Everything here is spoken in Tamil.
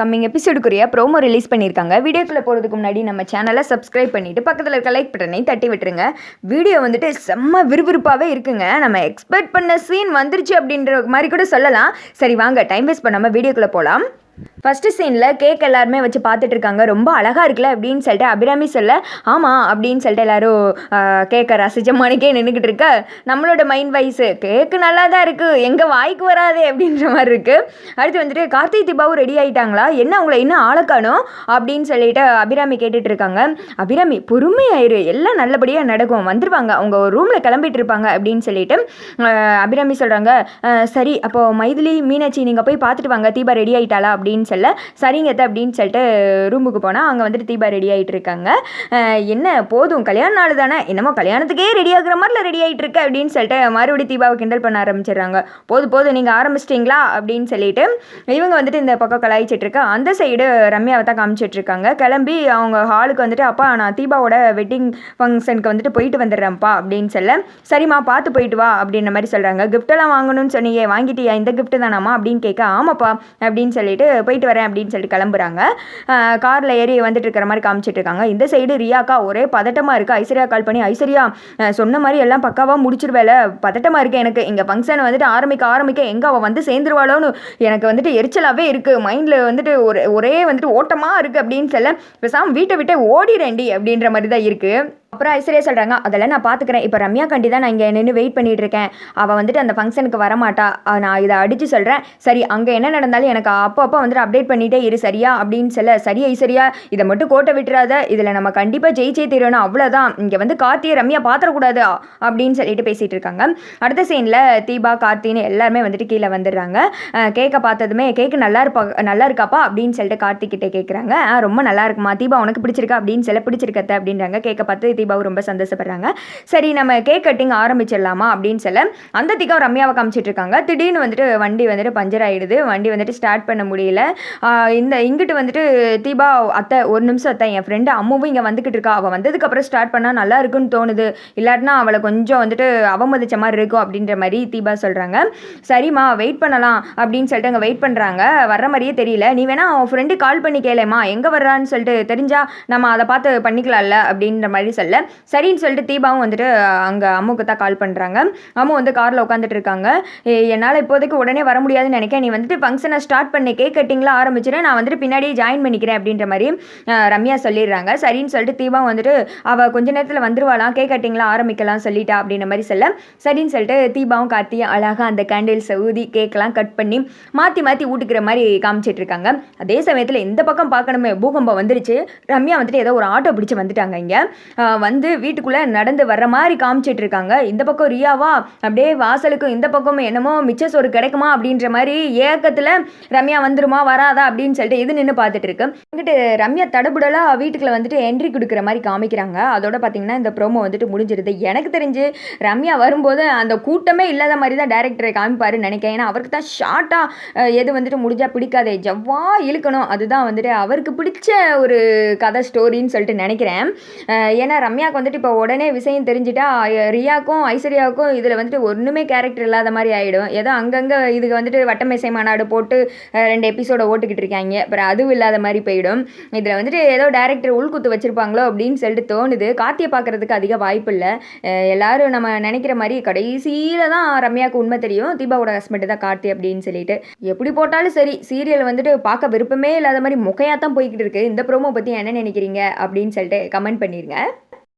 கம்மிங் எபிசோடுக்குரிய ப்ரோமோ ரிலீஸ் பண்ணியிருக்காங்க. வீடியோக்குள்ளே போகிறதுக்கு முன்னாடி நம்ம சேனலை சப்ஸ்கிரைப் பண்ணிவிட்டு பக்கத்தில் இருக்க லைக் பட்டனை தட்டி விட்டுருங்க. வீடியோ வந்துட்டு செம்ம விறுவிறுப்பாகவே இருக்குங்க. நம்ம எக்ஸ்பெக்ட் பண்ண சீன் வந்துருச்சு அப்படின்ற மாதிரி கூட சொல்லலாம். சரி வாங்க டைம் வேஸ்ட் பண்ணாமல் வீடியோக்குள்ளே போகலாம். ஃபஸ்ட்டு சீனில் கேக் எல்லாருமே வச்சு பார்த்துட்டு இருக்காங்க. ரொம்ப அழகாக இருக்குல்ல அப்படின்னு சொல்லிட்டு அபிராமி சொல்ல ஆமாம் அப்படின்னு சொல்லிட்டு எல்லாரும் கேக்கை ரசிச்ச மணிக்கே நின்றுக்கிட்டு இருக்க. நம்மளோட மைண்ட் வைஸு கேக்கு நல்லா தான் இருக்குது, எங்கள் வாய்க்கு வராது அப்படின்ற மாதிரி இருக்குது. அடுத்து வந்துட்டு கார்த்திக் தீபாவும் ரெடி ஆகிட்டாங்களா, என்ன அவங்கள இன்னும் ஆளக்கானோ அப்படின்னு சொல்லிட்டு அபிராமி கேட்டுட்டு இருக்காங்க. அபிராமி பொறுமையாயிரு, எல்லாம் நல்லபடியாக நடக்கும், வந்துடுவாங்க, அவங்க ஒரு ரூமில் கிளம்பிட்டு இருப்பாங்க அப்படின்னு சொல்லிட்டு அபிராமி சொல்கிறாங்க. சரி அப்போது மைதிலி மீனாட்சி நீங்கள் போய் பார்த்துட்டு வாங்க, தீபா ரெடி ஆகிட்டாளா அப்படின்னு சொல்ல சரிங்கத்த அப்படின்னு சொல்லிட்டு ரூமுக்கு போனால் அங்கே வந்துட்டு தீபா ரெடி ஆகிட்டு இருக்காங்க. என்ன போதும் கல்யாண நாள் தானே, என்னமோ கல்யாணத்துக்கே ரெடி ஆகுற மாதிரில ரெடி ஆகிட்டு இருக்கு அப்படின்னு சொல்லிட்டு மறுபடியும் தீபாவை கிண்டல் பண்ண ஆரம்பிச்சிடுறாங்க. போதும் நீங்கள் ஆரம்பிச்சிட்டிங்களா அப்படின்னு சொல்லிட்டு இவங்க வந்துட்டு இந்த பக்கம் கலாய்ச்சிட்டு இருக்க. அந்த சைடு ரம்யாவை தான் காமிச்சிட்டு இருக்காங்க. கிளம்பி அவங்க ஹாலுக்கு வந்துட்டு அப்பா நான் தீபாவோட வெட்டிங் ஃபங்க்ஷனுக்கு வந்துட்டு போயிட்டு வந்துடுறேன்ப்பா அப்படின்னு சொல்ல சரிம்மா பார்த்து போயிட்டு வா அப்படின்ற மாதிரி சொல்கிறாங்க. கிஃப்டெல்லாம் வாங்கணும்னு சொன்னீங்க, வாங்கிட்டியா, இந்த கிஃப்ட்டு தானாம்மா அப்படின்னு கேட்க ஆமாப்பா அப்படின்னு சொல்லிட்டு போயிட்டு வரேன் அப்படின்னு சொல்லிட்டு கிளம்புறாங்க. காரில் ஏறி வந்துட்டு இருக்கிற மாதிரி காமிச்சிட்டு இருக்காங்க. இந்த சைடு ரியாக்கா ஒரே பதட்டமாக இருக்குது. ஐஸ்வர்யா கால் பண்ணி ஐஸ்வர்யா சொன்ன மாதிரி எல்லாம் பக்காவாக முடிச்சிருவேல, பதட்டமாக இருக்குது எனக்கு, இங்கே ஃபங்க்ஷன் வந்துட்டு ஆரம்பிக்க எங்கே அவள் வந்து சேர்ந்துருவாளோன்னு எனக்கு வந்துட்டு எரிச்சலாகவே இருக்குது, மைண்டில் வந்துட்டு ஒரே வந்துட்டு ஓட்டமாக இருக்குது அப்படின்னு சொல்ல பேசாமல் வீட்டை விட்டு ஓடிறேன்டி அப்படின்ற மாதிரி தான் இருக்குது. அப்புறம் ஐஸ்வர்யா சொல்கிறாங்க அதெல்லாம் நான் பார்த்துக்கிறேன், இப்போ ரம்யா கண்டி தான் நான் இங்கே நின்று வெயிட் பண்ணிகிட்டு இருக்கேன், அவள் வந்துட்டு அந்த ஃபங்க்ஷனுக்கு வரமாட்டா, நான் இதை அடித்து சொல்கிறேன், சரி அங்கே என்ன நடந்தாலும் எனக்கு அப்போ வந்துட்டு அப்டேட் பண்ணிகிட்டே இரு சரியா அப்படின்னு சொல்ல சரி ஐஸ்வர்யா இதை மட்டும் கோட்டை விட்டுறாத, இதில் நம்ம கண்டிப்பாக ஜெயிச்சே தீரணும், அவ்வளோதான், இங்கே வந்து கார்த்தியை ரம்யா பார்த்துடக்கூடாது அப்படின்னு சொல்லிட்டு பேசிகிட்டு இருக்காங்க. அடுத்த சீனில் தீபா கார்த்தின்னு எல்லாருமே வந்துட்டு கீழே வந்துடுறாங்க. கேக்கை பார்த்ததுமே கேக்கு நல்லா இருக்காப்பா அப்படின்னு சொல்லிட்டு கார்த்திக்கிட்டே கேட்குறாங்க. ரொம்ப நல்லா இருக்குமா தீபா, உனக்கு பிடிச்சிருக்கா அப்படின்னு சொல்ல பிடிச்சிருக்கத்த அப்படின்றாங்க. கேக்கை பார்த்து தீபாவும் ரொம்ப சந்தோஷப்படுறாங்க. சரி நம்ம கேக் கட்டிங் ஆரம்பிச்சிடலாமா அப்படின்னு சொல்ல அந்த தீபா ரம்யாவை காமிச்சிட்டு இருக்காங்க. திடீர்னு வந்துட்டு வண்டி வந்துட்டு பஞ்சர் ஆகிடுது, வண்டி வந்துட்டு ஸ்டார்ட் பண்ண முடியல. இங்கிட்டு வந்துட்டு தீபா அத்தை ஒரு நிமிஷம் அத்தை, என் ஃப்ரெண்டு அம்மாவும் இங்கே வந்துக்கிட்டு இருக்கா, அவள் வந்ததுக்கப்புறம் ஸ்டார்ட் பண்ணால் நல்லா இருக்குன்னு தோணுது, இல்லாட்டினா அவளை கொஞ்சம் வந்துட்டு அவமதிச்ச மாதிரி இருக்கும் அப்படின்ற மாதிரி தீபா சொல்கிறாங்க. சரிம்மா வெயிட் பண்ணலாம் அப்படின்னு சொல்லிட்டு அங்கே வெயிட் பண்ணுறாங்க. வர்ற மாதிரியே தெரியல, நீ வேணா அவன் ஃப்ரெண்டு கால் பண்ணி கேளேம்மா எங்கே வர்றான்னு சொல்லிட்டு, தெரிஞ்சா நம்ம அதை பார்த்து பண்ணிக்கலாம்ல அப்படின்ற மாதிரி சொல்ல சரின்னு சொல்லிட்டு தீபாவும் வந்துட்டு அங்கே அம்முக்கு தான் கால் பண்ணுறாங்க. அம்மு வந்து காரில் உட்காந்துட்டு இருக்காங்க. என்னால் இப்போதைக்கு உடனே வர முடியாதுன்னு நினைக்கிறேன், நீ வந்துட்டு ஃபங்க்ஷனை ஸ்டார்ட் பண்ணி கேக் கட்டிங்லாம் ஆரம்பிச்சிடும், நான் வந்துட்டு பின்னாடியே ஜாயின் பண்ணிக்கிறேன் அப்படின்ற மாதிரி ரம்யா சொல்லிடுறாங்க. சரின்னு சொல்லிட்டு தீபா வந்துட்டு அவள் கொஞ்ச நேரத்தில் வந்துருவாளாம், கேக் கட்டிங்லாம் ஆரம்பிக்கலாம் சொல்லிட்டா அப்படின்ற மாதிரி சொல்ல சரின்னு சொல்லிட்டு தீபாவும் கார்த்தியும் அழகாக அந்த கேண்டில்ஸை ஊதி கேக்கெலாம் கட் பண்ணி மாற்றி ஊட்டுக்கிற மாதிரி காமிச்சிட்டு இருக்காங்க. அதே சமயத்தில் இந்த பக்கம் பார்க்கணுமே பூகம்பம் வந்துருச்சு. ரம்யா வந்துட்டு ஏதோ ஒரு ஆட்டோ பிடிச்சி வந்துட்டாங்க. இங்கே வந்து வீட்டுக்குள்ளே நடந்து வர்ற மாதிரி காமிச்சிட்டு இருக்காங்க. இந்த பக்கம் ரியாவா அப்படியே வாசலுக்கும் இந்த பக்கமும் என்னமோ மிச்ச சோறு கிடைக்குமா அப்படின்ற மாதிரி ஏக்கத்தில் ரம்யா வந்துருமா வராதா அப்படின்னு சொல்லிட்டு இது நின்று பார்த்துட்டு இருக்கு. இங்கிட்டு ரம்யா தடபுடலாக வீட்டுக்குள்ள வந்துட்டு என்ட்ரி கொடுக்குற மாதிரி காமிக்கிறாங்க. அதோட பார்த்தீங்கன்னா இந்த ப்ரோமோ வந்துட்டு முடிஞ்சிருது. எனக்கு தெரிஞ்சு ரம்யா வரும்போது அந்த கூட்டமே இல்லாத மாதிரி தான் டைரக்டரை காமிப்பாருன்னு நினைக்கிறேன். ஏன்னா அவருக்கு தான் ஷார்ட்டாக எது வந்துட்டு முடிஞ்சா பிடிக்காதே ஜவ்வா இழுக்கணும், அதுதான் வந்துட்டு அவருக்கு பிடிச்ச ஒரு கதை ஸ்டோரின்னு சொல்லிட்டு நினைக்கிறேன். ஏன்னா ரம்யாவுக்கு வந்துட்டு இப்போ உடனே விஷயம் தெரிஞ்சுட்டா ரியாவுக்கும் ஐஸ்வர்யாவுக்கும் இதில் வந்துட்டு ஒன்றுமே கேரக்டர் இல்லாத மாதிரி ஆகிடும். ஏதோ அங்கங்கே இதுக்கு வந்துட்டு வட்டமேசை மாநாடு போட்டு 2 எபிசோட ஓட்டுக்கிட்டு இருக்காங்க, அப்புறம் அதுவும் இல்லாத மாதிரி போயிடும். இதில் வந்துட்டு ஏதோ டேரக்டர் உள்குத்து வச்சுருப்பாங்களோ அப்படின்னு சொல்லிட்டு தோணுது. கார்த்தியை பார்க்குறதுக்கு அதிக வாய்ப்பு இல்லை. எல்லாரும் நம்ம நினைக்கிற மாதிரி கடைசியில் தான் ரம்யாவுக்கு உண்மை தெரியும், தீபாவோட ஹஸ்பண்ட் தான் கார்த்தி அப்படின்னு சொல்லிட்டு. எப்படி போட்டாலும் சரி சீரியல் வந்துட்டு பார்க்க விருப்பமே இல்லாத மாதிரி முகையாக தான் போய்கிட்டு இருக்கு. இந்த ப்ரோமோ பற்றி என்ன நினைக்கிறீங்க அப்படின்னு சொல்லிட்டு கமெண்ட் பண்ணிடுங்க.